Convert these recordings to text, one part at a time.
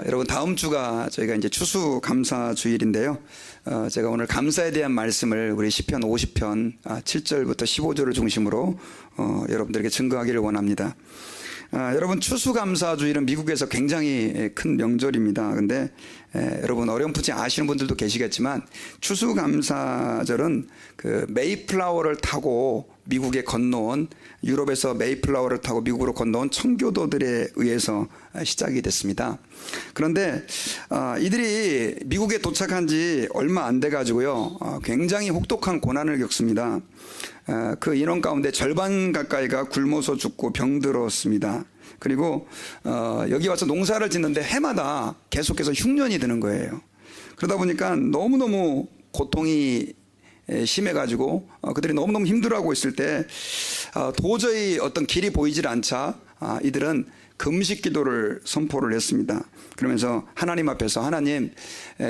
여러분 다음 주가 저희가 이제 추수감사주일인데요. 제가 오늘 감사에 대한 말씀을 우리 시편 50편 7절부터 15절을 중심으로 여러분들에게 증거하기를 원합니다. 여러분 추수감사주일은 미국에서 굉장히 큰 명절입니다. 근데 여러분 어렴풋이 아시는 분들도 계시겠지만 추수감사절은 그 메이플라워를 타고 미국에 건너온, 유럽에서 메이플라워를 타고 미국으로 건너온 청교도들에 의해서 시작이 됐습니다. 그런데 이들이 미국에 도착한 지 얼마 안 돼 가지고요, 굉장히 혹독한 고난을 겪습니다. 그 인원 가운데 절반 가까이가 굶어서 죽고 병들었습니다. 그리고 여기 와서 농사를 짓는데 해마다 계속해서 흉년이 드는 거예요. 그러다 보니까 너무너무 고통이 심해가지고 그들이 너무너무 힘들어하고 있을 때 도저히 어떤 길이 보이질 않자 이들은 금식 기도를 선포를 했습니다. 그러면서 하나님 앞에서, 하나님,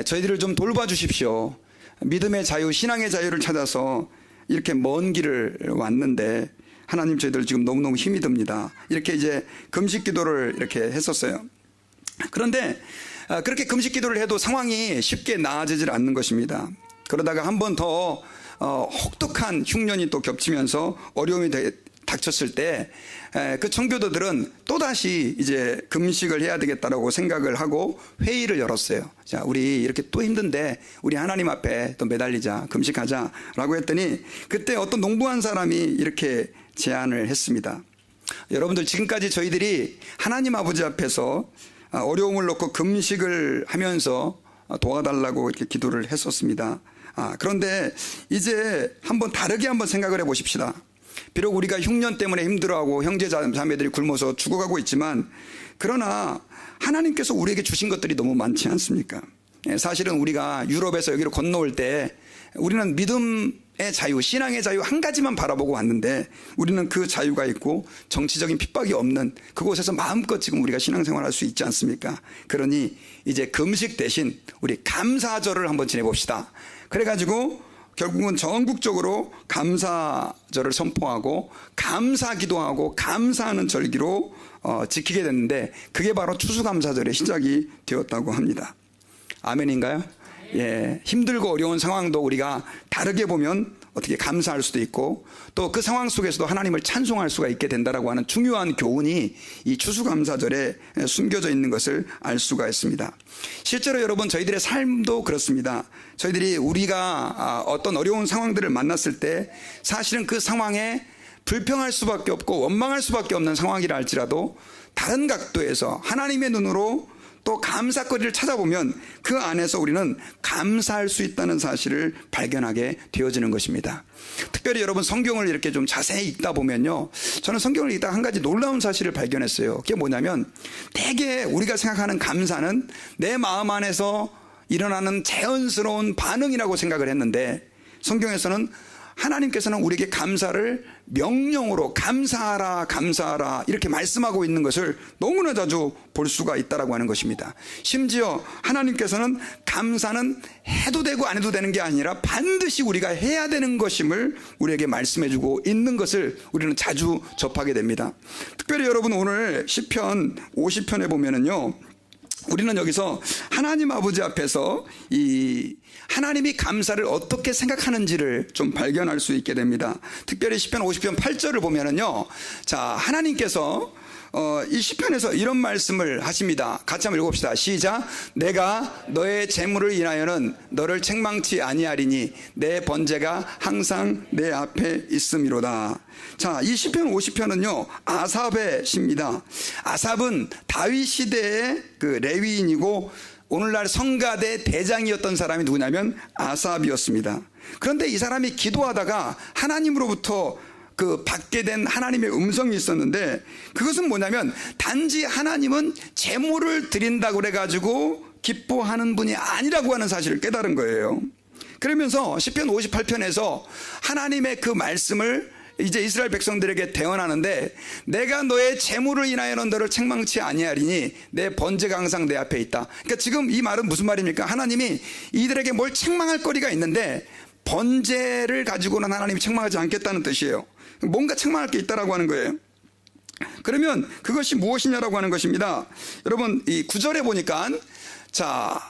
저희들을 좀 돌봐주십시오. 믿음의 자유, 신앙의 자유를 찾아서 이렇게 먼 길을 왔는데 하나님, 저희들 지금 너무너무 힘이 듭니다. 이렇게 이제 금식 기도를 이렇게 했었어요. 그런데 그렇게 금식 기도를 해도 상황이 쉽게 나아지질 않는 것입니다. 그러다가 한 번 더 혹독한 흉년이 또 겹치면서 어려움이 닥쳤을 때 그 청교도들은 또다시 이제 금식을 해야 되겠다라고 생각을 하고 회의를 열었어요. 자, 우리 이렇게 또 힘든데 우리 하나님 앞에 또 매달리자, 금식하자 라고 했더니 그때 어떤 농부한 사람이 이렇게 제안을 했습니다. 여러분들, 지금까지 저희들이 하나님 아버지 앞에서 어려움을 놓고 금식을 하면서 도와달라고 이렇게 기도를 했었습니다. 그런데 이제 한번 다르게 한번 생각을 해 보십시다. 비록 우리가 흉년 때문에 힘들어하고 형제 자매들이 굶어서 죽어가고 있지만, 그러나 하나님께서 우리에게 주신 것들이 너무 많지 않습니까? 사실은 우리가 유럽에서 여기로 건너올 때 우리는 믿음의 자유, 신앙의 자유 한 가지만 바라보고 왔는데, 우리는 그 자유가 있고 정치적인 핍박이 없는 그곳에서 마음껏 지금 우리가 신앙생활할 수 있지 않습니까? 그러니 이제 금식 대신 우리 감사절을 한번 지내봅시다. 그래가지고 결국은 전국적으로 감사절을 선포하고 감사 기도하고 감사하는 절기로 지키게 됐는데, 그게 바로 추수감사절의 시작이 되었다고 합니다. 아멘인가요? 예, 힘들고 어려운 상황도 우리가 다르게 보면 어떻게 감사할 수도 있고, 또 그 상황 속에서도 하나님을 찬송할 수가 있게 된다라고 하는 중요한 교훈이 이 추수감사절에 숨겨져 있는 것을 알 수가 있습니다. 실제로 여러분, 저희들의 삶도 그렇습니다. 저희들이 우리가 어떤 어려운 상황들을 만났을 때 사실은 그 상황에 불평할 수밖에 없고 원망할 수밖에 없는 상황이라 할지라도, 다른 각도에서 하나님의 눈으로 또 감사거리를 찾아보면 그 안에서 우리는 감사할 수 있다는 사실을 발견하게 되어지는 것입니다. 특별히 여러분, 성경을 이렇게 좀 자세히 읽다 보면요, 저는 성경을 읽다가 한 가지 놀라운 사실을 발견했어요. 그게 뭐냐면, 대개 우리가 생각하는 감사는 내 마음 안에서 일어나는 자연스러운 반응이라고 생각을 했는데, 성경에서는 하나님께서는 우리에게 감사를 명령으로 감사하라, 감사하라 이렇게 말씀하고 있는 것을 너무나 자주 볼 수가 있다라고 하는 것입니다. 심지어 하나님께서는 감사는 해도 되고 안 해도 되는 게 아니라 반드시 우리가 해야 되는 것임을 우리에게 말씀해주고 있는 것을 우리는 자주 접하게 됩니다. 특별히 여러분, 오늘 시편 50편에 보면은요, 우리는 여기서 하나님 아버지 앞에서 이 하나님이 감사를 어떻게 생각하는지를 좀 발견할 수 있게 됩니다. 특별히 시편 50편 8절을 보면은요, 자, 하나님께서 이 시편에서 이런 말씀을 하십니다. 같이 한번 읽어봅시다. 시작. 내가 너의 재물을 인하여는 너를 책망치 아니하리니 내 번제가 항상 내 앞에 있음이로다. 자, 이 시편 50편은요 아삽의 시입니다. 아삽은 다윗 시대의 그 레위인이고 오늘날 성가대 대장이었던 사람이 누구냐면 아삽이었습니다. 그런데 이 사람이 기도하다가 하나님으로부터 그 받게 된 하나님의 음성이 있었는데, 그것은 뭐냐면 단지 하나님은 제물을 드린다고 그래가지고 기뻐하는 분이 아니라고 하는 사실을 깨달은 거예요. 그러면서 시편 58편에서 하나님의 그 말씀을 이제 이스라엘 백성들에게 대언하는데, 내가 너의 재물을 인하여는 너를 책망치 아니하리니 내 번제가 항상 내 앞에 있다. 그러니까 지금 이 말은 무슨 말입니까? 하나님이 이들에게 뭘 책망할 거리가 있는데 번제를 가지고는 하나님이 책망하지 않겠다는 뜻이에요. 뭔가 책망할 게 있다라고 하는 거예요. 그러면 그것이 무엇이냐라고 하는 것입니다. 여러분 이 9절에 보니까 자,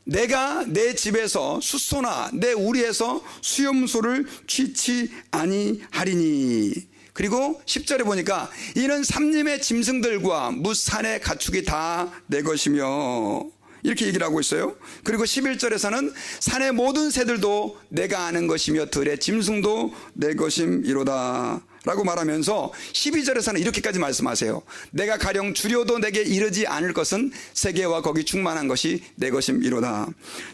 내가 내 집에서 숫소나 내 우리에서 수염소를 취치 아니하리니. 그리고 10절에 보니까 이는 삼림의 짐승들과 무산의 가축이 다 내 것이며, 이렇게 얘기를 하고 있어요. 그리고 11절에서는 산의 모든 새들도 내가 아는 것이며 들의 짐승도 내 것임이로다 라고 말하면서 12절에서는 이렇게까지 말씀하세요. 내가 가령 주려도 내게 이르지 않을 것은 세계와 거기 충만한 것이 내 것임이로다.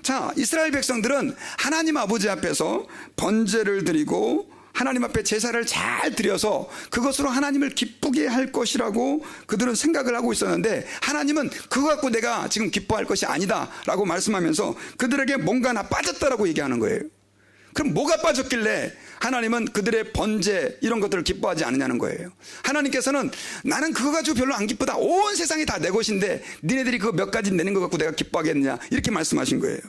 자, 이스라엘 백성들은 하나님 아버지 앞에서 번제를 드리고 하나님 앞에 제사를 잘 드려서 그것으로 하나님을 기쁘게 할 것이라고 그들은 생각을 하고 있었는데, 하나님은 그거 갖고 내가 지금 기뻐할 것이 아니다 라고 말씀하면서 그들에게 뭔가 하나 빠졌다라고 얘기하는 거예요. 그럼 뭐가 빠졌길래 하나님은 그들의 번제 이런 것들을 기뻐하지 않느냐는 거예요. 하나님께서는 나는 그거 가지고 별로 안 기쁘다, 온 세상이 다 내 것인데 니네들이 그거 몇 가지 내는 것 갖고 내가 기뻐하겠느냐, 이렇게 말씀하신 거예요.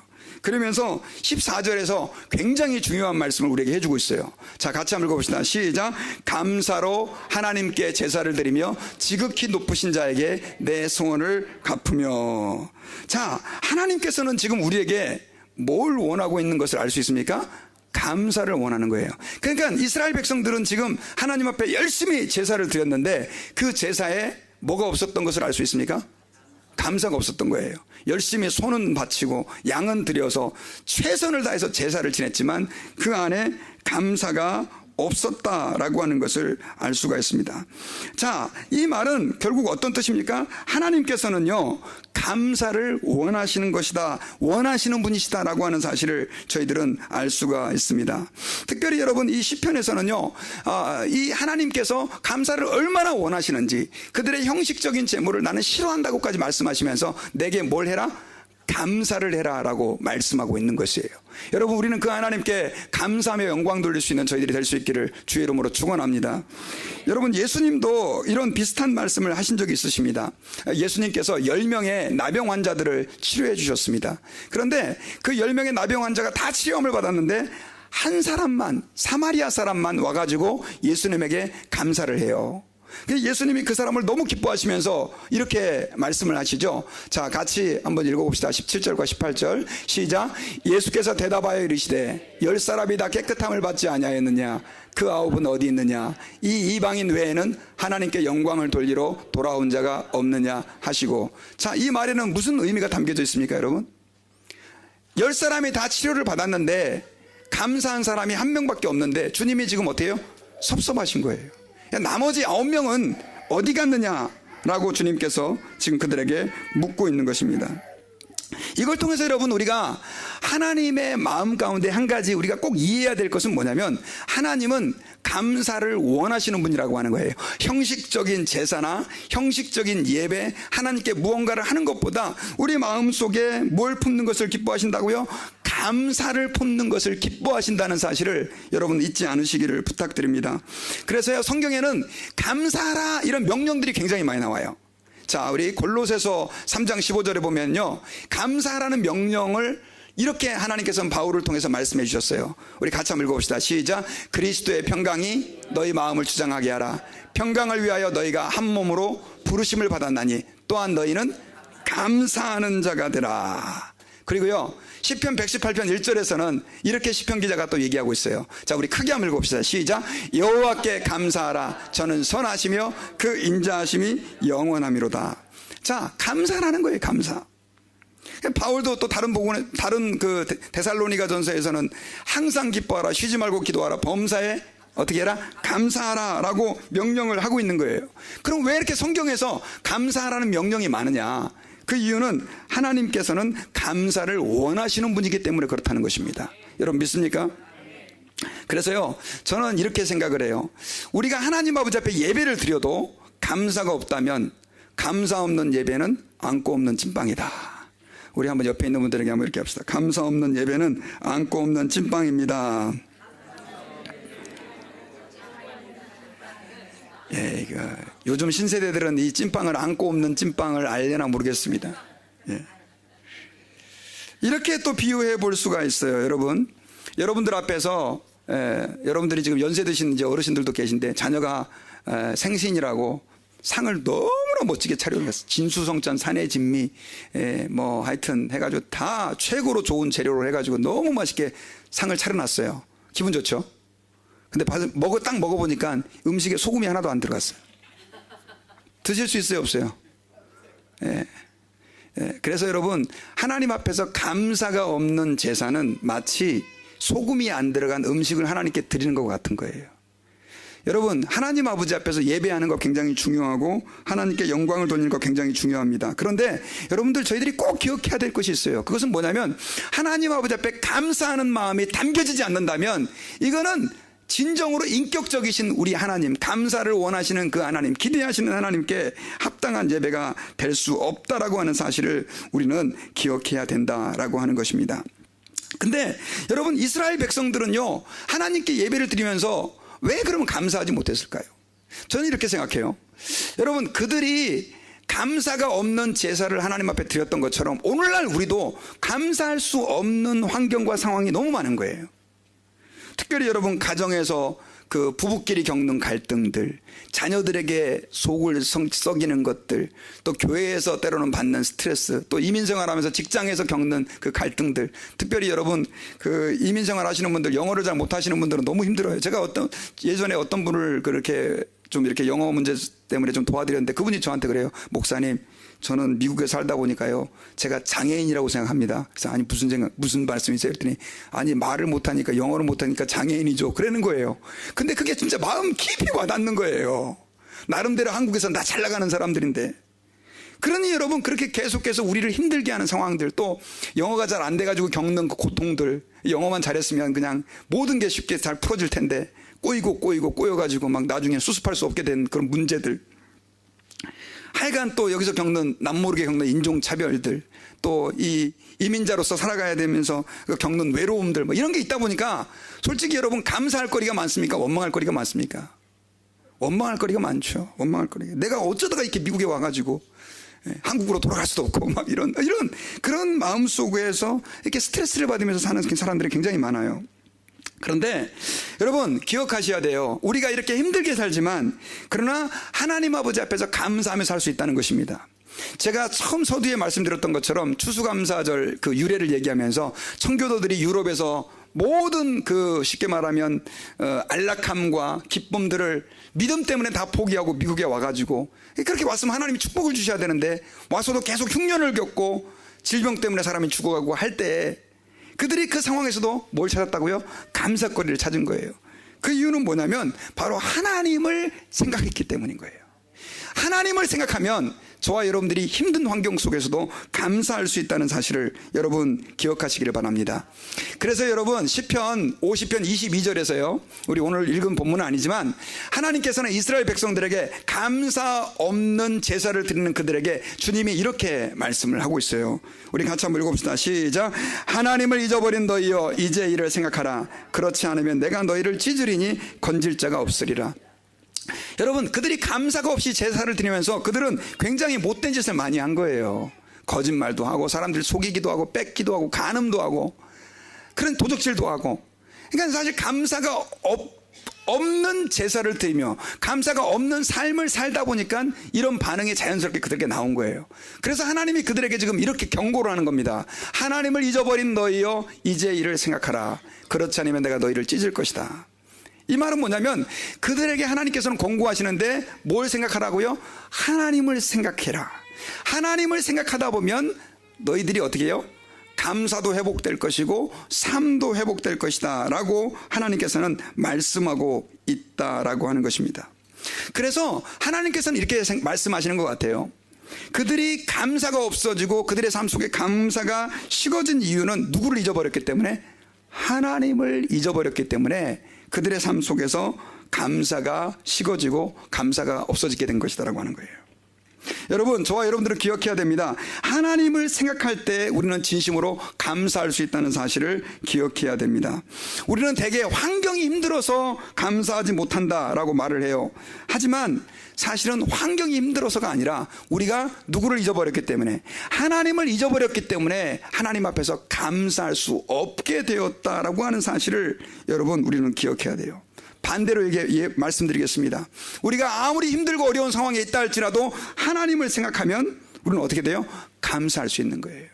그러면서 14절에서 굉장히 중요한 말씀을 우리에게 해주고 있어요. 자, 같이 한번 읽어봅시다. 시작. 감사로 하나님께 제사를 드리며 지극히 높으신 자에게 내 소원을 갚으며. 자, 하나님께서는 지금 우리에게 뭘 원하고 있는 것을 알 수 있습니까? 감사를 원하는 거예요. 그러니까 이스라엘 백성들은 지금 하나님 앞에 열심히 제사를 드렸는데 그 제사에 뭐가 없었던 것을 알 수 있습니까? 감사가 없었던 거예요. 열심히 손은 바치고 양은 드려서 최선을 다해서 제사를 지냈지만 그 안에 감사가 없었다라고 하는 것을 알 수가 있습니다. 자, 이 말은 결국 어떤 뜻입니까? 하나님께서는요, 감사를 원하시는 것이다, 원하시는 분이시다라고 하는 사실을 저희들은 알 수가 있습니다. 특별히 여러분 이 시편에서는요, 이 하나님께서 감사를 얼마나 원하시는지, 그들의 형식적인 제물을 나는 싫어한다고까지 말씀하시면서 내게 뭘 해라? 감사를 해라 라고 말씀하고 있는 것이에요. 여러분, 우리는 그 하나님께 감사하며 영광 돌릴 수 있는 저희들이 될 수 있기를 주의 이름으로 축원합니다. 여러분, 예수님도 이런 비슷한 말씀을 하신 적이 있으십니다. 예수님께서 10명의 나병 환자들을 치료해 주셨습니다. 그런데 그 10명의 나병 환자가 다 치료함을 받았는데 한 사람만, 사마리아 사람만 와가지고 예수님에게 감사를 해요. 예수님이 그 사람을 너무 기뻐하시면서 이렇게 말씀을 하시죠. 자, 같이 한번 읽어봅시다. 17절과 18절 시작. 예수께서 대답하여 이르시되 10사람이 다 깨끗함을 받지 아니하였느냐? 그 9은 어디 있느냐? 이 이방인 외에는 하나님께 영광을 돌리러 돌아온 자가 없느냐 하시고. 자, 이 말에는 무슨 의미가 담겨져 있습니까, 여러분? 10사람이 다 치료를 받았는데 감사한 사람이 한 명밖에 없는데 주님이 지금 어때요? 섭섭하신 거예요. 나머지 9명은 어디 갔느냐라고 주님께서 지금 그들에게 묻고 있는 것입니다. 이걸 통해서 여러분, 우리가 하나님의 마음 가운데 한 가지 우리가 꼭 이해해야 될 것은 뭐냐면, 하나님은 감사를 원하시는 분이라고 하는 거예요. 형식적인 제사나 형식적인 예배, 하나님께 무언가를 하는 것보다 우리 마음속에 뭘 품는 것을 기뻐하신다고요? 감사를 품는 것을 기뻐하신다는 사실을 여러분 잊지 않으시기를 부탁드립니다. 그래서요, 성경에는 감사하라 이런 명령들이 굉장히 많이 나와요. 자, 우리 골로새서 3장 15절에 보면요, 감사하라는 명령을 이렇게 하나님께서는 바울을 통해서 말씀해 주셨어요. 우리 같이 한번 읽어봅시다. 시작. 그리스도의 평강이 너희 마음을 주장하게 하라. 평강을 위하여 너희가 한 몸으로 부르심을 받았나니 또한 너희는 감사하는 자가 되라. 그리고요, 시편 118편 1절에서는 이렇게 시편 기자가 또 얘기하고 있어요. 자, 우리 크게 한번 읽어봅시다. 시작. 여호와께 감사하라. 저는 선하시며 그 인자하심이 영원함이로다. 자, 감사라는 거예요. 감사. 바울도 또 다른 그 데살로니가 전서에서는 항상 기뻐하라, 쉬지 말고 기도하라, 범사에 어떻게 해라? 감사하라 라고 명령을 하고 있는 거예요. 그럼 왜 이렇게 성경에서 감사하라는 명령이 많으냐? 그 이유는 하나님께서는 감사를 원하시는 분이기 때문에 그렇다는 것입니다. 여러분 믿습니까? 그래서요, 저는 이렇게 생각을 해요. 우리가 하나님 아버지 앞에 예배를 드려도 감사가 없다면 감사 없는 예배는 안고 없는 찐빵이다. 우리 한번 옆에 있는 분들에게 한번 이렇게 합시다. 감사 없는 예배는 안고 없는 찐빵입니다. 예, 요즘 신세대들은 이 찐빵을 안고 없는 찐빵을 알려나 모르겠습니다. 예. 이렇게 또 비유해 볼 수가 있어요. 여러분들 앞에서 여러분들이 지금 연세 드신 이제 어르신들도 계신데 자녀가 생신이라고 상을 너무나 멋지게 차려놨어요. 진수성찬, 산의 진미, 뭐 하여튼 해가지고 다 최고로 좋은 재료로 해가지고 너무 맛있게 상을 차려놨어요. 기분 좋죠? 근데 딱 먹어보니까 음식에 소금이 하나도 안 들어갔어요. 드실 수 있어요, 없어요? 그래서 여러분, 하나님 앞에서 감사가 없는 제사는 마치 소금이 안 들어간 음식을 하나님께 드리는 것 같은 거예요. 여러분, 하나님 아버지 앞에서 예배하는 거 굉장히 중요하고 하나님께 영광을 돌리는 거 굉장히 중요합니다. 그런데 여러분들, 저희들이 꼭 기억해야 될 것이 있어요. 그것은 뭐냐면, 하나님 아버지 앞에 감사하는 마음이 담겨지지 않는다면 이거는 진정으로 인격적이신 우리 하나님, 감사를 원하시는 그 하나님, 기대하시는 하나님께 합당한 예배가 될 수 없다라고 하는 사실을 우리는 기억해야 된다라고 하는 것입니다. 근데 여러분, 이스라엘 백성들은요, 하나님께 예배를 드리면서 왜 그러면 감사하지 못했을까요? 저는 이렇게 생각해요. 여러분, 그들이 감사가 없는 제사를 하나님 앞에 드렸던 것처럼 오늘날 우리도 감사할 수 없는 환경과 상황이 너무 많은 거예요. 특별히 여러분, 가정에서 그 부부끼리 겪는 갈등들, 자녀들에게 속을 썩이는 것들, 또 교회에서 때로는 받는 스트레스, 또 이민생활하면서 직장에서 겪는 그 갈등들, 특별히 여러분, 그 이민생활 하시는 분들, 영어를 잘 못하시는 분들은 너무 힘들어요. 제가 예전에 어떤 분을 그렇게 좀 이렇게 영어 문제 때문에 좀 도와드렸는데, 그분이 저한테 그래요. 목사님, 저는 미국에 살다 보니까요, 제가 장애인이라고 생각합니다. 그래서 아니, 무슨 말씀이세요? 그랬더니 아니, 말을 못하니까, 영어를 못하니까 장애인이죠. 그러는 거예요. 근데 그게 진짜 마음 깊이 와닿는 거예요. 나름대로 한국에서 나 잘 나가는 사람들인데. 그러니 여러분, 그렇게 계속해서 우리를 힘들게 하는 상황들, 또 영어가 잘 안 돼가지고 겪는 그 고통들, 영어만 잘했으면 그냥 모든 게 쉽게 잘 풀어질 텐데 꼬여가지고 막 나중에 수습할 수 없게 된 그런 문제들, 하여간 또 여기서 겪는, 남모르게 겪는 인종차별들, 또 이 이민자로서 살아가야 되면서 겪는 외로움들, 뭐 이런 게 있다 보니까 솔직히 여러분, 감사할 거리가 많습니까? 원망할 거리가 많습니까? 원망할 거리가 많죠. 원망할 거리가. 내가 어쩌다가 이렇게 미국에 와가지고 한국으로 돌아갈 수도 없고 막 이런 그런 마음 속에서 이렇게 스트레스를 받으면서 사는 사람들이 굉장히 많아요. 그런데 여러분, 기억하셔야 돼요. 우리가 이렇게 힘들게 살지만 그러나 하나님 아버지 앞에서 감사하며 살 수 있다는 것입니다. 제가 처음 서두에 말씀드렸던 것처럼 추수감사절 그 유래를 얘기하면서 청교도들이 유럽에서 모든 그 쉽게 말하면 안락함과 기쁨들을 믿음 때문에 다 포기하고 미국에 와가지고, 그렇게 왔으면 하나님이 축복을 주셔야 되는데 와서도 계속 흉년을 겪고 질병 때문에 사람이 죽어가고 할 때 그들이 그 상황에서도 뭘 찾았다고요? 감사거리를 찾은 거예요. 그 이유는 뭐냐면 바로 하나님을 생각했기 때문인 거예요. 하나님을 생각하면 저와 여러분들이 힘든 환경 속에서도 감사할 수 있다는 사실을 여러분 기억하시기를 바랍니다. 그래서 여러분, 시편 50편 22절에서요, 우리 오늘 읽은 본문은 아니지만 하나님께서는 이스라엘 백성들에게 감사 없는 제사를 드리는 그들에게 주님이 이렇게 말씀을 하고 있어요. 우리 같이 한번 읽어봅시다. 시작. 하나님을 잊어버린 너희여, 이제 이를 생각하라. 그렇지 않으면 내가 너희를 찢으리니 건질 자가 없으리라. 여러분, 그들이 감사가 없이 제사를 드리면서 그들은 굉장히 못된 짓을 많이 한 거예요. 거짓말도 하고 사람들 속이기도 하고 뺏기도 하고 간음도 하고 그런 도적질도 하고. 그러니까 사실 감사가 없는 제사를 드리며 감사가 없는 삶을 살다 보니까 이런 반응이 자연스럽게 그들에게 나온 거예요. 그래서 하나님이 그들에게 지금 이렇게 경고를 하는 겁니다. 하나님을 잊어버린 너희여, 이제 이를 생각하라. 그렇지 않으면 내가 너희를 찢을 것이다. 이 말은 뭐냐면 그들에게 하나님께서는 권고하시는데 뭘 생각하라고요? 하나님을 생각해라. 하나님을 생각하다 보면 너희들이 어떻게 해요? 감사도 회복될 것이고 삶도 회복될 것이다 라고 하나님께서는 말씀하고 있다라고 하는 것입니다. 그래서 하나님께서는 이렇게 말씀하시는 것 같아요. 그들이 감사가 없어지고 그들의 삶 속에 감사가 식어진 이유는 누구를 잊어버렸기 때문에? 하나님을 잊어버렸기 때문에 그들의 삶 속에서 감사가 식어지고 감사가 없어지게 된 것이다라고 하는 거예요. 여러분, 저와 여러분들은 기억해야 됩니다. 하나님을 생각할 때 우리는 진심으로 감사할 수 있다는 사실을 기억해야 됩니다. 우리는 대개 환경이 힘들어서 감사하지 못한다라고 말을 해요. 하지만 사실은 환경이 힘들어서가 아니라 우리가 누구를 잊어버렸기 때문에, 하나님을 잊어버렸기 때문에 하나님 앞에서 감사할 수 없게 되었다라고 하는 사실을 여러분, 우리는 기억해야 돼요. 반대로 말씀드리겠습니다. 우리가 아무리 힘들고 어려운 상황에 있다 할지라도 하나님을 생각하면 우리는 어떻게 돼요? 감사할 수 있는 거예요.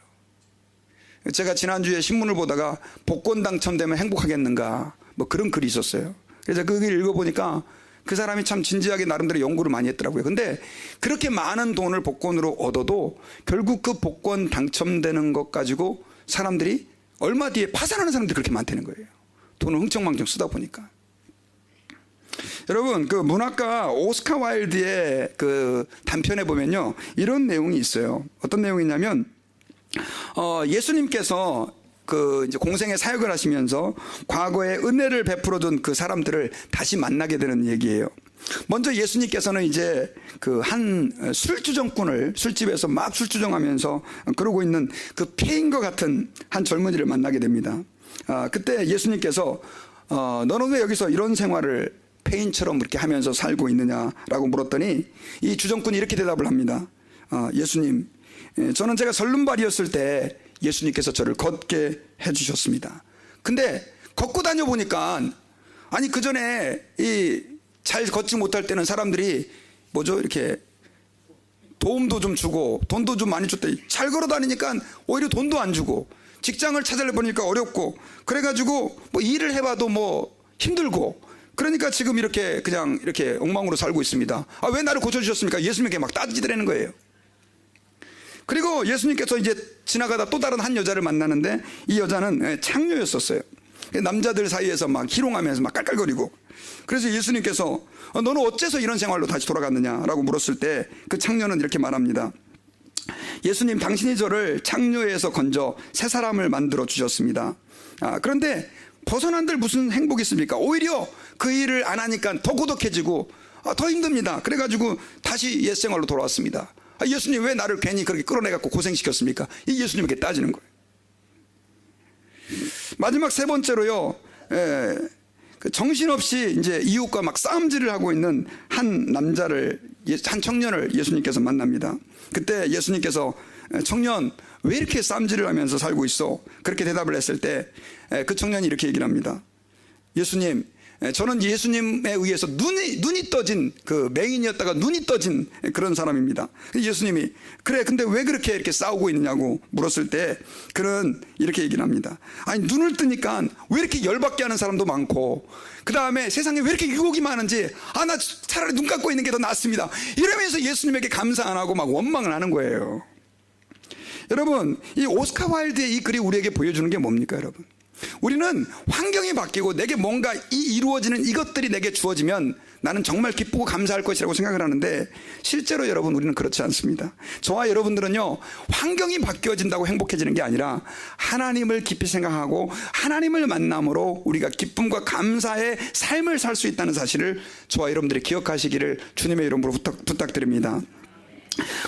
제가 지난주에 신문을 보다가 복권 당첨되면 행복하겠는가 뭐 그런 글이 있었어요. 그래서 그 글 읽어보니까 그 사람이 참 진지하게 나름대로 연구를 많이 했더라고요. 근데 그렇게 많은 돈을 복권으로 얻어도 결국 그 복권 당첨되는 것 가지고 사람들이 얼마 뒤에 파산하는 사람들이 그렇게 많다는 거예요. 돈을 흥청망청 쓰다 보니까. 여러분, 그 문학가 오스카 와일드의 그 단편에 보면요, 이런 내용이 있어요. 어떤 내용이냐면 예수님께서 그 이제 공생의 사역을 하시면서 과거에 은혜를 베풀어준 그 사람들을 다시 만나게 되는 얘기예요. 먼저 예수님께서는 이제 그 한 술주정꾼을 술집에서 막 술주정하면서 그러고 있는 그 폐인과 같은 한 젊은이를 만나게 됩니다. 그때 예수님께서 너는 왜 여기서 이런 생활을 폐인처럼 이렇게 하면서 살고 있느냐라고 물었더니 이 주정꾼이 이렇게 대답을 합니다. 예수님, 저는 제가 설lun발이었을 때 예수님께서 저를 걷게 해주셨습니다. 근데 걷고 다녀보니까 아니 그 전에 이 잘 걷지 못할 때는 사람들이 뭐죠, 이렇게 도움도 좀 주고 돈도 좀 많이 줬대. 잘 걸어 다니니까 오히려 돈도 안 주고 직장을 찾아보니까 어렵고 그래가지고 뭐 일을 해봐도 뭐 힘들고 그러니까 지금 이렇게 그냥 이렇게 엉망으로 살고 있습니다. 왜 나를 고쳐주셨습니까? 예수님에게 막 따지더라는 거예요. 그리고 예수님께서 이제 지나가다 또 다른 한 여자를 만나는데 이 여자는 창녀였었어요. 남자들 사이에서 막 희롱하면서 막 깔깔거리고. 그래서 예수님께서 너는 어째서 이런 생활로 다시 돌아갔느냐라고 물었을 때 그 창녀는 이렇게 말합니다. 예수님, 당신이 저를 창녀에서 건져 새 사람을 만들어 주셨습니다. 그런데 벗어난들 무슨 행복이 있습니까? 오히려 그 일을 안 하니까 더 고독해지고 더 힘듭니다. 그래가지고 다시 옛 생활로 돌아왔습니다. 예수님, 왜 나를 괜히 그렇게 끌어내갖고 고생시켰습니까? 이 예수님에게 따지는 거예요. 마지막 세 번째로요, 정신없이 이제 이웃과 막 싸움질을 하고 있는 한 청년을 예수님께서 만납니다. 그때 예수님께서 청년, 왜 이렇게 싸움질을 하면서 살고 있어? 그렇게 대답을 했을 때 그 청년이 이렇게 얘기를 합니다. 예수님, 저는 예수님에 의해서 눈이 떠진 그 맹인이었다가 눈이 떠진 그런 사람입니다. 예수님이 그래, 근데 왜 그렇게 이렇게 싸우고 있느냐고 물었을 때 그는 이렇게 얘기를 합니다. 아니, 눈을 뜨니까 왜 이렇게 열받게 하는 사람도 많고 그 다음에 세상에 왜 이렇게 유혹이 많은지 나 차라리 눈 감고 있는 게 더 낫습니다. 이러면서 예수님에게 감사 안 하고 막 원망을 하는 거예요. 여러분, 이 오스카 와일드의 이 글이 우리에게 보여주는 게 뭡니까, 여러분? 우리는 환경이 바뀌고 내게 뭔가 이루어지는 이것들이 내게 주어지면 나는 정말 기쁘고 감사할 것이라고 생각을 하는데 실제로 여러분, 우리는 그렇지 않습니다. 저와 여러분들은요, 환경이 바뀌어진다고 행복해지는 게 아니라 하나님을 깊이 생각하고 하나님을 만남으로 우리가 기쁨과 감사의 삶을 살 수 있다는 사실을 저와 여러분들이 기억하시기를 주님의 이름으로 부탁드립니다.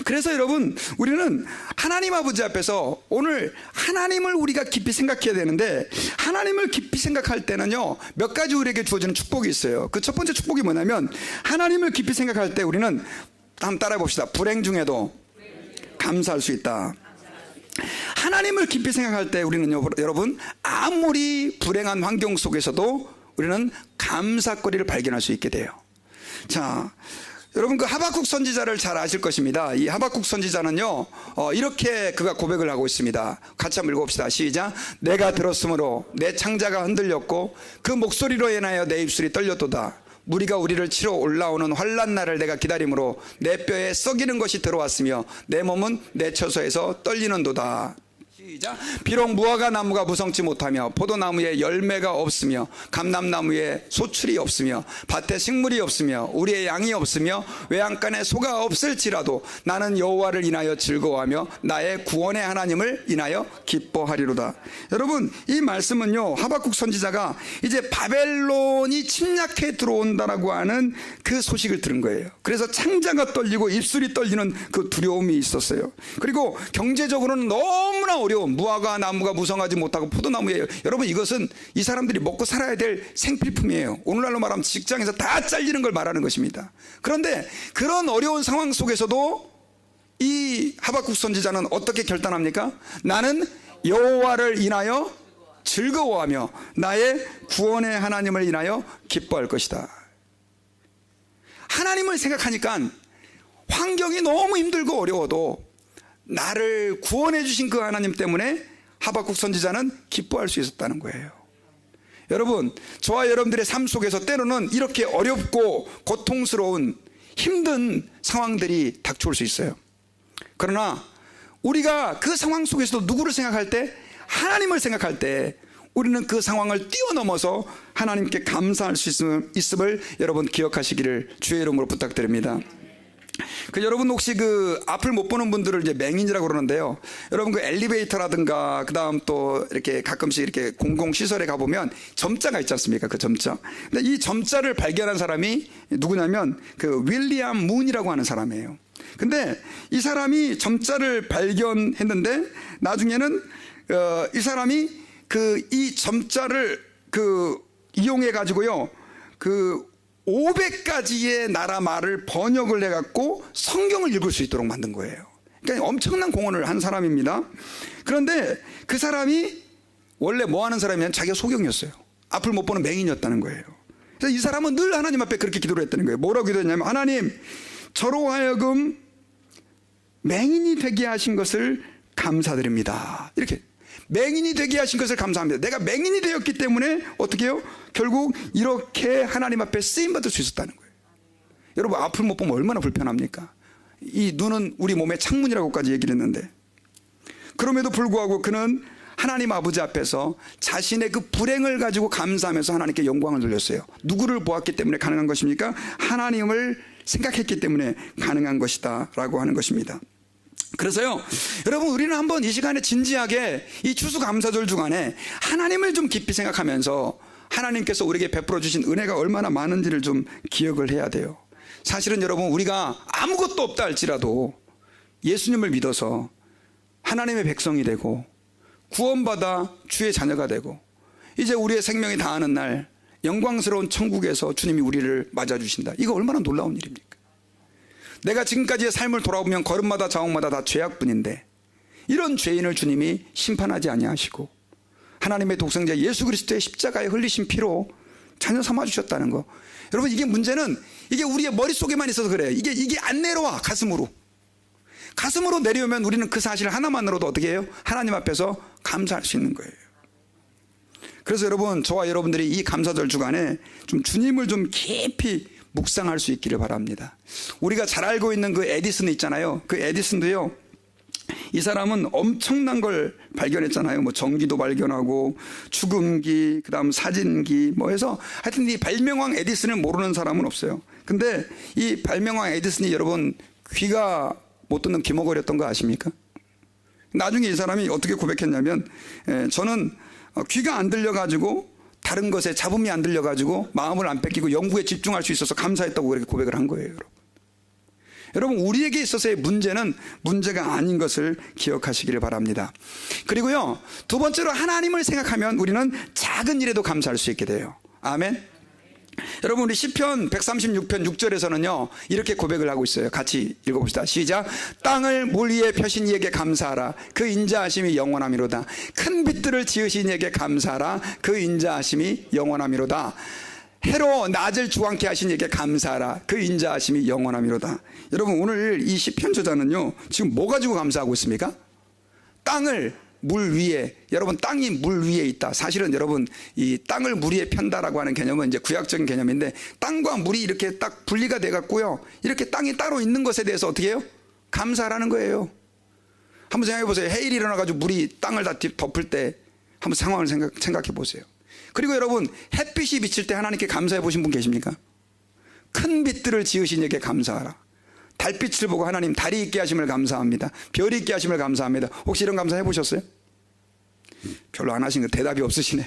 그래서 여러분, 우리는 하나님 아버지 앞에서 오늘 하나님을 우리가 깊이 생각해야 되는데 하나님을 깊이 생각할 때는요, 몇 가지 우리에게 주어지는 축복이 있어요. 그 첫 번째 축복이 뭐냐면 하나님을 깊이 생각할 때 우리는 한번 따라해 봅시다. 불행 중에도 감사할 수 있다. 하나님을 깊이 생각할 때 우리는요, 여러분, 아무리 불행한 환경 속에서도 우리는 감사거리를 발견할 수 있게 돼요. 자, 여러분, 그 하박국 선지자를 잘 아실 것입니다. 이 하박국 선지자는요, 이렇게 그가 고백을 하고 있습니다. 같이 한번 읽어봅시다. 시작. 내가 들었으므로 내 창자가 흔들렸고 그 목소리로 인하여 내 입술이 떨렸도다. 무리가 우리를 치러 올라오는 환난 날을 내가 기다림으로 내 뼈에 썩이는 것이 들어왔으며 내 몸은 내 처소에서 떨리는도다. 시작. 비록 무화과 나무가 무성치 못하며 포도나무에 열매가 없으며 감람나무에 소출이 없으며 밭에 식물이 없으며 우리의 양이 없으며 외양간에 소가 없을지라도 나는 여호와를 인하여 즐거워하며 나의 구원의 하나님을 인하여 기뻐하리로다. 여러분, 이 말씀은요, 하박국 선지자가 이제 바벨론이 침략해 들어온다라고 하는 그 소식을 들은 거예요. 그래서 창자가 떨리고 입술이 떨리는 그 두려움이 있었어요. 그리고 경제적으로는 너무나 어려운 무화과 나무가 무성하지 못하고 포도나무예요. 여러분, 이것은 이 사람들이 먹고 살아야 될 생필품이에요. 오늘날로 말하면 직장에서 다 잘리는 걸 말하는 것입니다. 그런데 그런 어려운 상황 속에서도 이 하박국 선지자는 어떻게 결단합니까? 나는 여호와를 인하여 즐거워하며 나의 구원의 하나님을 인하여 기뻐할 것이다. 하나님을 생각하니까 환경이 너무 힘들고 어려워도 나를 구원해 주신 그 하나님 때문에 하박국 선지자는 기뻐할 수 있었다는 거예요. 여러분, 저와 여러분들의 삶 속에서 때로는 이렇게 어렵고 고통스러운 힘든 상황들이 닥쳐올 수 있어요. 그러나 우리가 그 상황 속에서도 누구를 생각할 때, 하나님을 생각할 때 우리는 그 상황을 뛰어넘어서 하나님께 감사할 수 있음을 여러분 기억하시기를 주의 이름으로 부탁드립니다. 여러분 혹시 그 앞을 못 보는 분들을 이제 맹인이라고 그러는데요. 여러분 그 엘리베이터라든가 그다음 또 이렇게 가끔씩 이렇게 공공시설에 가보면 점자가 있지 않습니까? 그 점자. 근데 이 점자를 발견한 사람이 누구냐면 그 윌리엄 문이라고 하는 사람이에요. 근데 이 사람이 점자를 발견했는데 나중에는 이 사람이 이 점자를 이용해 가지고요 500가지의 나라 말을 번역을 해갖고 성경을 읽을 수 있도록 만든 거예요. 그러니까 엄청난 공헌을 한 사람입니다. 그런데 그 사람이 원래 뭐 하는 사람이냐면 자기가 소경이었어요. 앞을 못 보는 맹인이었다는 거예요. 그래서 이 사람은 늘 하나님 앞에 그렇게 기도를 했다는 거예요. 뭐라고 기도했냐면, 하나님, 저로 하여금 맹인이 되게 하신 것을 감사드립니다. 이렇게 맹인이 되게 하신 것을 감사합니다. 내가 맹인이 되었기 때문에 어떻게 해요? 결국 이렇게 하나님 앞에 쓰임받을 수 있었다는 거예요. 여러분, 앞을 못 보면 얼마나 불편합니까? 이 눈은 우리 몸의 창문이라고까지 얘기를 했는데, 그럼에도 불구하고 그는 하나님 아버지 앞에서 자신의 그 불행을 가지고 감사하면서 하나님께 영광을 돌렸어요. 누구를 보았기 때문에 가능한 것입니까? 하나님을 생각했기 때문에 가능한 것이다 라고 하는 것입니다. 그래서요, 여러분, 우리는 한번 이 시간에 진지하게 이 추수감사절 주간에 하나님을 좀 깊이 생각하면서 하나님께서 우리에게 베풀어 주신 은혜가 얼마나 많은지를 좀 기억을 해야 돼요. 사실은 여러분, 우리가 아무것도 없다 할지라도 예수님을 믿어서 하나님의 백성이 되고 구원받아 주의 자녀가 되고 이제 우리의 생명이 다하는 날 영광스러운 천국에서 주님이 우리를 맞아주신다. 이거 얼마나 놀라운 일입니까? 내가 지금까지의 삶을 돌아보면 걸음마다 자옥마다 다 죄악뿐인데 이런 죄인을 주님이 심판하지 아니하시고 하나님의 독생자 예수 그리스도의 십자가에 흘리신 피로 자녀 삼아주셨다는 거. 여러분, 이게 문제는 이게 우리의 머릿속에만 있어서 그래요. 이게 안 내려와. 가슴으로 내려오면 우리는 그 사실 하나만으로도 어떻게 해요? 하나님 앞에서 감사할 수 있는 거예요. 그래서 여러분, 저와 여러분들이 이 감사절 주간에 좀 주님을 좀 깊이 묵상할 수 있기를 바랍니다. 우리가 잘 알고 있는 그 에디슨 있잖아요. 그 에디슨도요, 이 사람은 엄청난 걸 발견했잖아요. 뭐 전기도 발견하고 축음기, 그다음 사진기 뭐 해서 하여튼 이 발명왕 에디슨을 모르는 사람은 없어요. 근데 이 발명왕 에디슨이 여러분 귀가 못 듣는 귀머거리였던 거 아십니까? 나중에 이 사람이 어떻게 고백했냐면, 저는 귀가 안 들려가지고 다른 것에 잡음이 안 들려가지고 마음을 안 뺏기고 연구에 집중할 수 있어서 감사했다고 그렇게 고백을 한 거예요. 여러분, 우리에게 있어서의 문제는 문제가 아닌 것을 기억하시기를 바랍니다. 그리고요, 두 번째로 하나님을 생각하면 우리는 작은 일에도 감사할 수 있게 돼요. 아멘. 여러분, 우리 시편 136편 6절에서는요 이렇게 고백을 하고 있어요. 같이 읽어봅시다. 시작. 땅을 물 위에 펴신 이에게 감사하라. 그 인자하심이 영원함이로다. 큰 빛들을 지으신 이에게 감사하라. 그 인자하심이 영원함이로다. 해로 낮을 주관케 하신 이에게 감사하라. 그 인자하심이 영원함이로다. 여러분, 오늘 이 시편 저자는요 지금 뭐 가지고 감사하고 있습니까? 땅을 물 위에, 여러분, 땅이 물 위에 있다. 사실은 여러분, 이 땅을 물 위에 편다라고 하는 개념은 이제 구약적인 개념인데, 땅과 물이 이렇게 딱 분리가 돼 갖고요 이렇게 땅이 따로 있는 것에 대해서 어떻게 해요? 감사하라는 거예요. 한번 생각해 보세요. 해일이 일어나 가지고 물이 땅을 다 덮을 때 한번 상황을 생각해 보세요. 그리고 여러분, 햇빛이 비칠 때 하나님께 감사해 보신 분 계십니까? 큰 빛들을 지으신 이에게 감사하라. 달빛을 보고 하나님 달이 있게 하심을 감사합니다. 별이 있게 하심을 감사합니다. 혹시 이런 감사 해보셨어요? 별로 안 하신 거 대답이 없으시네.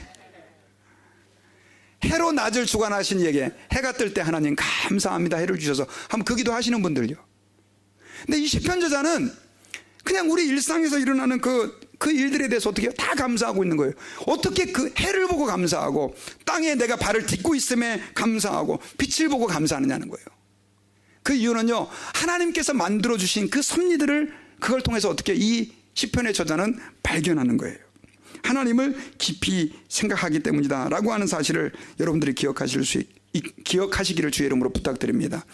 해로 낮을 주관하신 이에게 해가 뜰 때 하나님 감사합니다. 해를 주셔서 한번 그 기도 하시는 분들요. 근데 이 시편 저자는 그냥 우리 일상에서 일어나는 그 일들에 대해서 어떻게 다 감사하고 있는 거예요. 어떻게 그 해를 보고 감사하고 땅에 내가 발을 딛고 있음에 감사하고 빛을 보고 감사하느냐는 거예요. 그 이유는요, 하나님께서 만들어주신 그 섭리들을 그걸 통해서 어떻게 이 시편의 저자는 발견하는 거예요. 하나님을 깊이 생각하기 때문이다 라고 하는 사실을 여러분들이 기억하시기를 주의 이름으로 부탁드립니다.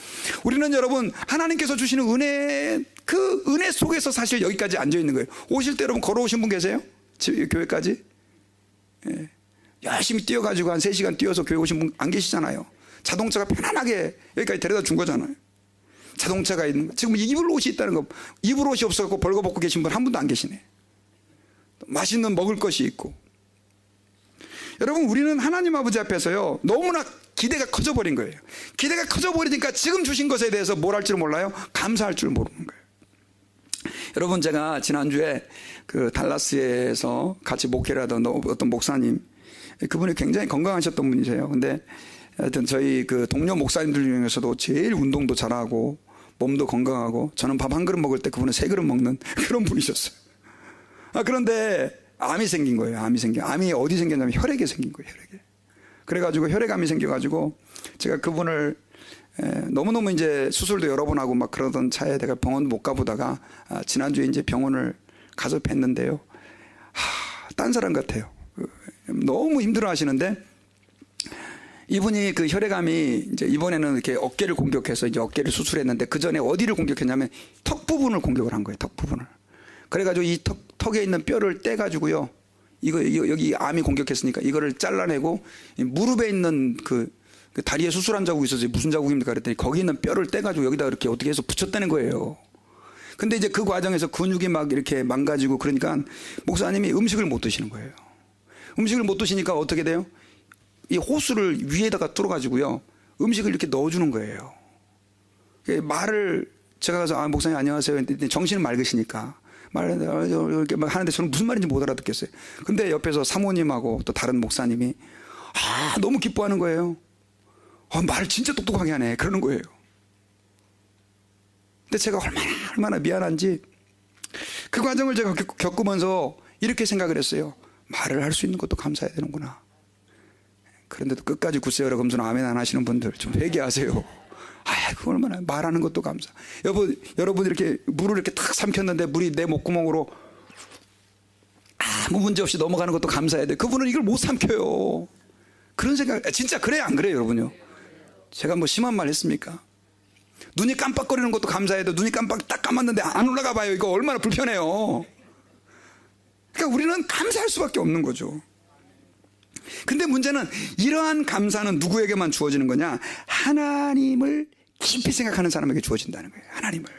우리는 여러분 하나님께서 주시는 은혜, 그 은혜 속에서 사실 여기까지 앉아 있는 거예요. 오실 때 여러분 걸어오신 분 계세요? 교회까지? 예. 열심히 뛰어가지고 한 3시간 뛰어서 교회 오신 분 안 계시잖아요. 자동차가 편안하게 여기까지 데려다 준 거잖아요. 자동차가 있는 거. 지금 입을 옷이 있다는 거, 입을 옷이 없어갖고 벌거벗고 계신 분 한 분도 안 계시네. 맛있는 먹을 것이 있고. 여러분, 우리는 하나님 아버지 앞에서요 너무나 기대가 커져버린 거예요. 기대가 커져버리니까 지금 주신 것에 대해서 뭘 할 줄 몰라요? 감사할 줄 모르는 거예요. 여러분, 제가 지난주에 그 달라스에서 같이 목회를 하던 어떤 목사님, 그분이 굉장히 건강하셨던 분이세요. 근데 하여튼 저희 그 동료 목사님들 중에서도 제일 운동도 잘하고 몸도 건강하고, 저는 밥 한 그릇 먹을 때 그분은 3그릇 먹는 그런 분이셨어요. 그런데 암이 생긴 거예요. 암이 어디 생겼냐면 혈액에 생긴 거예요. 혈액에. 그래가지고 혈액암이 생겨가지고 제가 그분을 너무너무 이제 수술도 여러 번 하고 막 그러던 차에 내가 병원 못 가보다가 지난주에 이제 병원을 가서 뵀는데요. 딴 사람 같아요. 너무 힘들어 하시는데, 이분이 그 혈액암이 이제 이번에는 이렇게 어깨를 공격해서 이제 어깨를 수술했는데, 그 전에 어디를 공격했냐면 턱 부분을 공격을 한 거예요. 턱 부분을. 그래가지고 이 턱에 있는 뼈를 떼가지고요. 이거 여기 암이 공격했으니까 이거를 잘라내고, 무릎에 있는 그 다리에 수술한 자국이 있어서 무슨 자국입니까? 그랬더니 거기 있는 뼈를 떼가지고 여기다 이렇게 어떻게 해서 붙였다는 거예요. 근데 이제 그 과정에서 근육이 막 이렇게 망가지고 그러니까 목사님이 음식을 못 드시는 거예요. 음식을 못 드시니까 어떻게 돼요? 이 호수를 위에다가 뚫어가지고요 음식을 이렇게 넣어주는 거예요. 말을 제가 가서 목사님 안녕하세요 했더니 정신은 맑으시니까 이렇게 막 하는데 저는 무슨 말인지 못 알아듣겠어요. 근데 옆에서 사모님하고 또 다른 목사님이 너무 기뻐하는 거예요. 말을 진짜 똑똑하게 하네 그러는 거예요. 근데 제가 얼마나 미안한지 그 과정을 제가 겪으면서 이렇게 생각을 했어요. 말을 할 수 있는 것도 감사해야 되는구나. 그런데도 끝까지 굳세어라 검소나 아멘 안 하시는 분들 좀 회개하세요. 그 얼마나 말하는 것도 감사. 여러분 이렇게 물을 이렇게 탁 삼켰는데 물이 내 목구멍으로 아무 문제 없이 넘어가는 것도 감사해야 돼. 그분은 이걸 못 삼켜요. 그런 생각, 진짜 그래요 안 그래요 여러분요? 제가 뭐 심한 말 했습니까? 눈이 깜빡거리는 것도 감사해야 돼. 눈이 딱 감았는데 안 올라가 봐요. 이거 얼마나 불편해요. 그러니까 우리는 감사할 수밖에 없는 거죠. 근데 문제는 이러한 감사는 누구에게만 주어지는 거냐? 하나님을 깊이 생각하는 사람에게 주어진다는 거예요. 하나님을.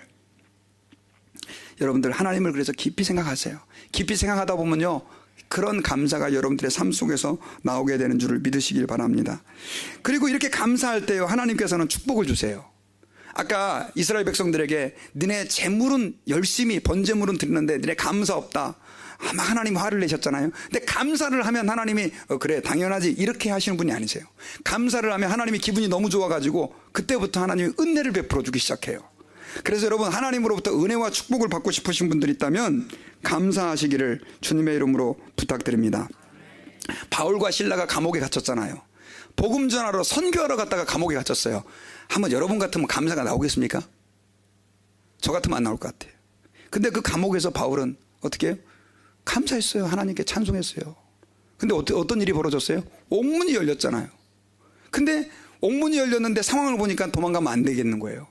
여러분들 하나님을 그래서 깊이 생각하세요. 깊이 생각하다 보면요 그런 감사가 여러분들의 삶 속에서 나오게 되는 줄을 믿으시길 바랍니다. 그리고 이렇게 감사할 때요 하나님께서는 축복을 주세요. 아까 이스라엘 백성들에게 너네 재물은 열심히 번제물은 드리는데 너네 감사 없다. 아마 하나님 화를 내셨잖아요. 근데 감사를 하면 하나님이 그래 당연하지 이렇게 하시는 분이 아니세요. 감사를 하면 하나님이 기분이 너무 좋아가지고 그때부터 하나님이 은혜를 베풀어 주기 시작해요. 그래서 여러분 하나님으로부터 은혜와 축복을 받고 싶으신 분들이 있다면 감사하시기를 주님의 이름으로 부탁드립니다. 바울과 실라가 감옥에 갇혔잖아요. 복음 전하러 선교하러 갔다가 감옥에 갇혔어요. 한번 여러분 같으면 감사가 나오겠습니까? 저 같으면 안 나올 것 같아요. 근데 그 감옥에서 바울은 어떻게 해요? 감사했어요. 하나님께 찬송했어요. 근데 어떤 일이 벌어졌어요? 옥문이 열렸잖아요. 근데 옥문이 열렸는데 상황을 보니까 도망가면 안 되겠는 거예요.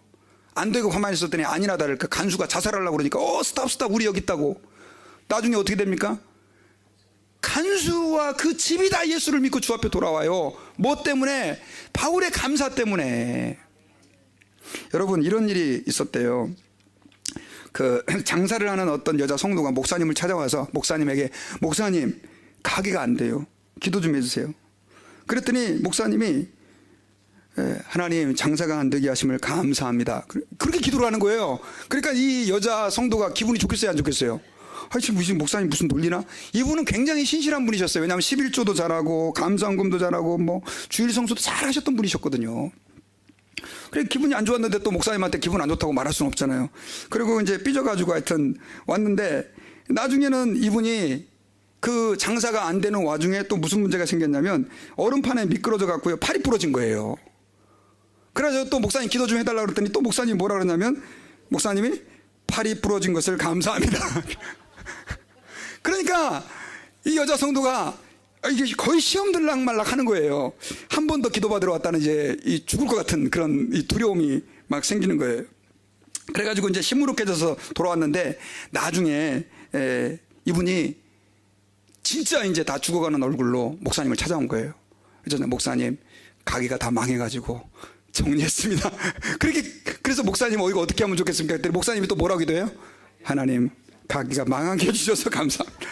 안 되고 가만히 있었더니 아니나 다를까 간수가 자살하려고 그러니까 스탑 우리 여기 있다고. 나중에 어떻게 됩니까? 간수와 그 집이 다 예수를 믿고 주 앞에 돌아와요. 뭐 때문에? 바울의 감사 때문에. 여러분 이런 일이 있었대요. 그 장사를 하는 어떤 여자 성도가 목사님을 찾아와서 목사님에게 목사님 가게가 안 돼요. 기도 좀 해주세요. 그랬더니 목사님이 하나님 장사가 안 되게 하심을 감사합니다. 그렇게 기도를 하는 거예요. 그러니까 이 여자 성도가 기분이 좋겠어요 안 좋겠어요? 지금 무슨 목사님 무슨 놀리나? 이분은 굉장히 신실한 분이셨어요. 왜냐하면 11조도 잘하고 감사헌금도 잘하고 뭐 주일 성수도 잘하셨던 분이셨거든요. 그래 기분이 안 좋았는데 또 목사님한테 기분 안 좋다고 말할 수는 없잖아요. 그리고 이제 삐져가지고 하여튼 왔는데 나중에는 이분이 그 장사가 안 되는 와중에 또 무슨 문제가 생겼냐면 얼음판에 미끄러져 갖고요 팔이 부러진 거예요. 그래서 또 목사님 기도 좀 해달라고 그랬더니 또 목사님이 뭐라 그러냐면 목사님이 팔이 부러진 것을 감사합니다. 그러니까 이 여자 성도가 이게 거의 시험 들락말락 하는 거예요. 한 번 더 기도받으러 왔다는 이제 이 죽을 것 같은 그런 이 두려움이 막 생기는 거예요. 그래가지고 이제 시무룩해져서 돌아왔는데 나중에 이분이 진짜 이제 다 죽어가는 얼굴로 목사님을 찾아온 거예요. 그래서 목사님, 가게가 다 망해가지고 정리했습니다. 그래서 목사님 이거 어떻게 하면 좋겠습니까? 그랬더니 목사님이 또 뭐라고 기도해요? 하나님, 가게가 망하게 해주셔서 감사합니다.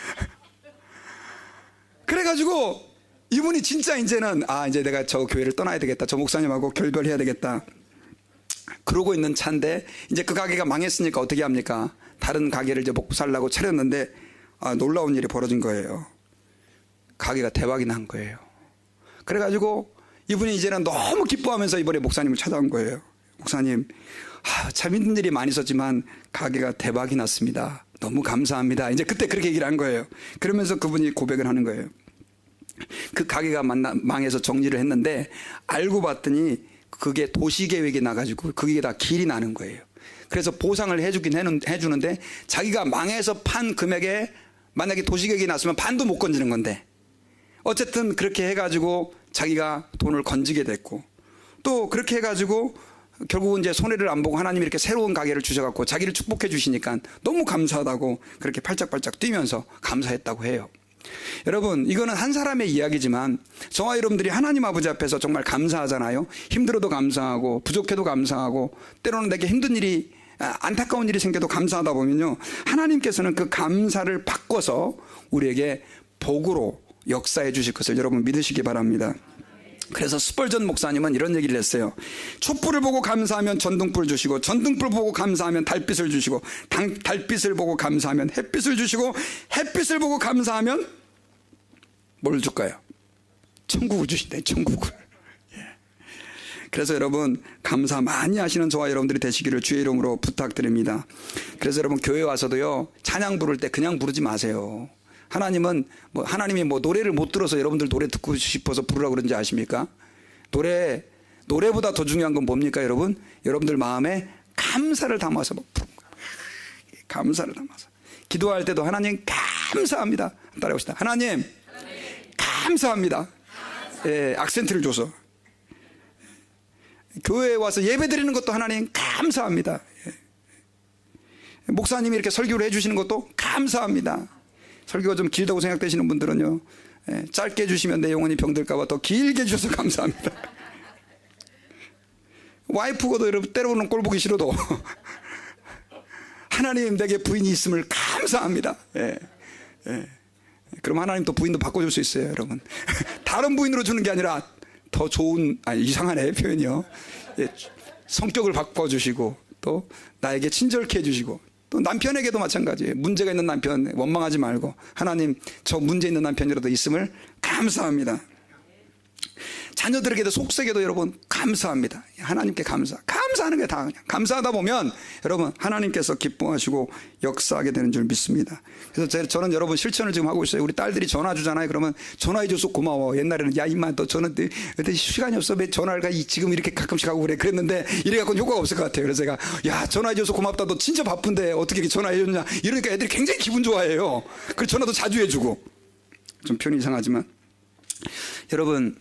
그래가지고 이분이 진짜 이제는 이제 내가 저 교회를 떠나야 되겠다, 저 목사님하고 결별해야 되겠다, 그러고 있는 차인데 이제 그 가게가 망했으니까 어떻게 합니까? 다른 가게를 이제 먹고 살라고 차렸는데 놀라운 일이 벌어진 거예요. 가게가 대박이 난 거예요. 그래가지고 이분이 이제는 너무 기뻐하면서 이번에 목사님을 찾아온 거예요. 목사님, 참 힘든 일이 많이 있었지만 가게가 대박이 났습니다. 너무 감사합니다. 이제 그때 그렇게 얘기를 한 거예요. 그러면서 그분이 고백을 하는 거예요. 그 가게가 망해서 정리를 했는데 알고 봤더니 그게 도시계획이 나가지고 그게 다 길이 나는 거예요. 그래서 보상을 해주는데 자기가 망해서 판 금액에 만약에 도시계획이 났으면 반도 못 건지는 건데 어쨌든 그렇게 해가지고 자기가 돈을 건지게 됐고, 또 그렇게 해가지고 결국은 이제 손해를 안 보고 하나님이 이렇게 새로운 가게를 주셔갖고 자기를 축복해 주시니까 너무 감사하다고 그렇게 팔짝팔짝 뛰면서 감사했다고 해요. 여러분, 이거는 한 사람의 이야기지만 저와 여러분들이 하나님 아버지 앞에서 정말 감사하잖아요. 힘들어도 감사하고 부족해도 감사하고 때로는 내게 힘든 일이 안타까운 일이 생겨도 감사하다 보면요, 하나님께서는 그 감사를 바꿔서 우리에게 복으로 역사해 주실 것을 여러분 믿으시기 바랍니다. 그래서 스펄전 목사님은 이런 얘기를 했어요. 촛불을 보고 감사하면 전등불 주시고, 전등불 보고 감사하면 달빛을 주시고, 달빛을 보고 감사하면 햇빛을 주시고, 햇빛을 보고 감사하면 뭘 줄까요? 천국을 주신대, 천국을. 그래서 여러분, 감사 많이 하시는 저와 여러분들이 되시기를 주의 이름으로 부탁드립니다. 그래서 여러분, 교회 와서도요, 찬양 부를 때 그냥 부르지 마세요. 하나님은 하나님이 노래를 못 들어서 여러분들 노래 듣고 싶어서 부르라고 그런지 아십니까? 노래보다 더 중요한 건 뭡니까, 여러분? 여러분들 마음에 감사를 담아서 감사를 담아서 기도할 때도 하나님 감사합니다. 따라해봅시다. 하나님 감사합니다. 예, 악센트를 줘서. 교회에 와서 예배 드리는 것도 하나님 감사합니다. 예. 목사님이 이렇게 설교를 해주시는 것도 감사합니다. 설교가 좀 길다고 생각되시는 분들은요, 짧게 해주시면 내 영혼이 병들까봐 더 길게 해주셔서 감사합니다. 와이프가도 여러분 때로는 꼴 보기 싫어도 하나님 내게 부인이 있음을 감사합니다. 그럼 하나님 또 부인도 바꿔줄 수 있어요, 여러분. 다른 부인으로 주는 게 아니라 더 좋은, 이상하네 표현이요. 성격을 바꿔주시고 또 나에게 친절케 해주시고, 또 남편에게도 마찬가지예요. 문제가 있는 남편 원망하지 말고 하나님 저 문제 있는 남편이라도 있음을 감사합니다. 자녀들에게도 속세게도 여러분 감사합니다. 하나님께 감사하는 게 다 그냥 감사하다 보면 여러분 하나님께서 기뻐하시고 역사하게 되는 줄 믿습니다. 그래서 저는 여러분 실천을 지금 하고 있어요. 우리 딸들이 전화 주잖아요. 그러면 전화해줘서 고마워. 옛날에는 야 임마 너 저는 시간이 없어 왜 전화를 지금 이렇게 가끔씩 하고 그랬는데 이래갖고는 효과가 없을 것 같아요. 그래서 제가 야 전화해줘서 고맙다. 너 진짜 바쁜데 어떻게 이렇게 전화해줬냐 이러니까 애들이 굉장히 기분 좋아해요. 그래서 전화도 자주 해주고. 좀 표현이 이상하지만 여러분,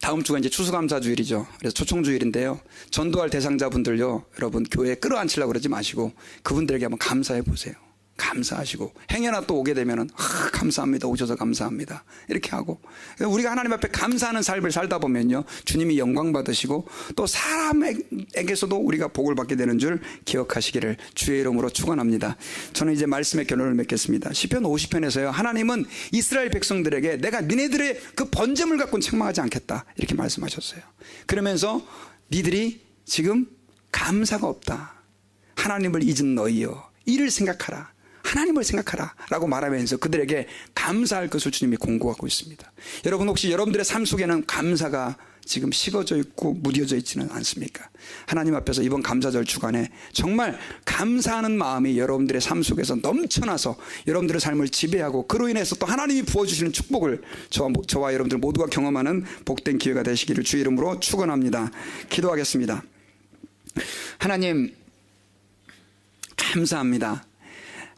다음 주가 이제 추수감사주일이죠. 그래서 초청주일인데요. 전도할 대상자분들요, 여러분 교회에 끌어안치려고 그러지 마시고 그분들에게 한번 감사해 보세요. 감사하시고 행여나 또 오게 되면은 감사합니다. 오셔서 감사합니다. 이렇게 하고 우리가 하나님 앞에 감사하는 삶을 살다 보면요, 주님이 영광 받으시고 또 사람에게서도 우리가 복을 받게 되는 줄 기억하시기를 주의 이름으로 축원합니다. 저는 이제 말씀의 결론을 맺겠습니다. 시편 50편에서요, 하나님은 이스라엘 백성들에게 내가 니네들의 그 번제물 갖고는 책망하지 않겠다 이렇게 말씀하셨어요. 그러면서 니들이 지금 감사가 없다. 하나님을 잊은 너희여 이를 생각하라. 하나님을 생각하라 라고 말하면서 그들에게 감사할 것을 주님이 공고하고 있습니다. 여러분 혹시 여러분들의 삶 속에는 감사가 지금 식어져 있고 무뎌져 있지는 않습니까? 하나님 앞에서 이번 감사절 주간에 정말 감사하는 마음이 여러분들의 삶 속에서 넘쳐나서 여러분들의 삶을 지배하고 그로 인해서 또 하나님이 부어주시는 축복을 저와 여러분들 모두가 경험하는 복된 기회가 되시기를 주의 이름으로 축원합니다. 기도하겠습니다. 하나님 감사합니다.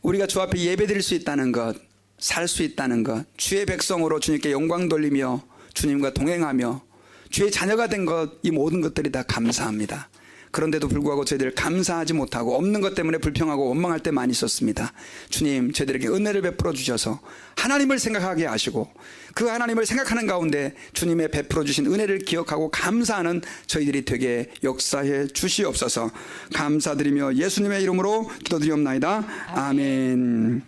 우리가 주 앞에 예배드릴 수 있다는 것, 살 수 있다는 것, 주의 백성으로 주님께 영광 돌리며 주님과 동행하며 주의 자녀가 된 것, 이 모든 것들이 다 감사합니다. 그런데도 불구하고 저희들 감사하지 못하고 없는 것 때문에 불평하고 원망할 때 많이 있었습니다. 주님, 저희들에게 은혜를 베풀어 주셔서 하나님을 생각하게 하시고 그 하나님을 생각하는 가운데 주님의 베풀어 주신 은혜를 기억하고 감사하는 저희들이 되게 역사해 주시옵소서. 감사드리며 예수님의 이름으로 기도드리옵나이다. 아멘.